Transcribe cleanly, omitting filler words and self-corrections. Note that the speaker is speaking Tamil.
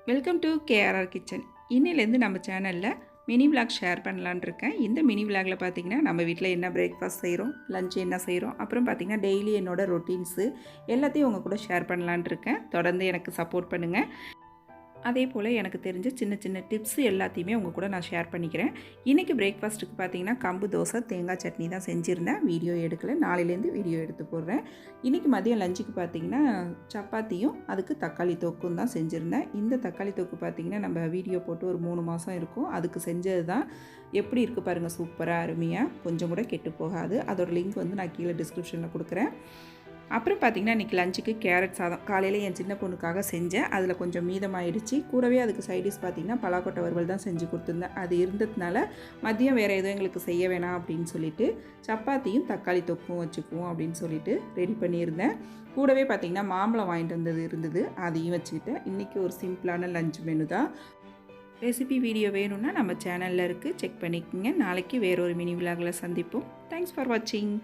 Welcome to KRR kitchen. இன்னிலேருந்து நம்ம சேனலில் மினி விலாக் ஷேர் பண்ணலான்னு இருக்கேன். இந்த மினி விலாகில் பார்த்திங்கன்னா நம்ம வீட்டில் என்ன பிரேக்ஃபாஸ்ட் செய்கிறோம், லஞ்ச் என்ன செய்கிறோம், அப்புறம் பார்த்திங்கன்னா டெய்லி என்னோடய ரொட்டீன்ஸு எல்லாத்தையும் உங்கள் கூட ஷேர் பண்ணலான்னு இருக்கேன். தொடர்ந்து எனக்கு சப்போர்ட் பண்ணுங்கள். அதே போல் எனக்கு தெரிஞ்ச சின்ன சின்ன டிப்ஸ் எல்லாத்தையுமே உங்கள் கூட நான் ஷேர் பண்ணிக்கிறேன். இன்றைக்கி பிரேக்ஃபாஸ்ட்டுக்கு பார்த்திங்கன்னா கம்பு தோசை தேங்காய் சட்னி தான் செஞ்சுருந்தேன். வீடியோ எடுக்கலை, நாளையிலேருந்து வீடியோ எடுத்து போடுறேன். இன்றைக்கி மதியம் லஞ்சுக்கு பார்த்திங்கன்னா சப்பாத்தியும் அதுக்கு தக்காளி தொக்கும் தான் செஞ்சுருந்தேன். இந்த தக்காளி தொக்கு பார்த்திங்கன்னா நம்ம வீடியோ போட்டு ஒரு 3 மாதம் இருக்கும். அதுக்கு செஞ்சது தான். எப்படி இருக்குது பாருங்கள், சூப்பராக அருமையாக, கொஞ்சம் கூட கெட்டு போகாது. அதோட லிங்க் வந்து நான் கீழே டிஸ்கிரிப்ஷனில் கொடுக்குறேன். அப்புறம் பார்த்திங்கன்னா இன்றைக்கி லஞ்சுக்கு கேரட் சாதம் காலையில் என் சின்ன பொண்ணுக்காக செஞ்சேன். அதில் கொஞ்சம் மீதமாகிடுச்சு. கூடவே அதுக்கு சைடிஷ் பார்த்திங்கன்னா பலாக்கொட்டை வறுவல் தான் செஞ்சு கொடுத்துருந்தேன். அது இருந்ததுனால மதியம் வேறு எதுவும் எங்களுக்கு செய்ய வேணாம் அப்படின்னு சொல்லிட்டு சப்பாத்தியும் தக்காளி தொக்கும் வச்சுக்குவோம் அப்படின்னு சொல்லிட்டு ரெடி பண்ணியிருந்தேன். கூடவே பார்த்திங்கன்னா மாம்பழம் வாங்கிட்டு இருந்தது, அதையும் வச்சுக்கிட்டேன். இன்றைக்கி ஒரு சிம்பிளான லஞ்ச் மெனு தான். ரெசிபி வீடியோ வேணும்னா நம்ம சேனலில் இருக்குது, செக் பண்ணிக்கோங்க. நாளைக்கு வேறொரு மினி விலாகில் சந்திப்போம். தேங்க்ஸ் ஃபார் வாட்சிங்.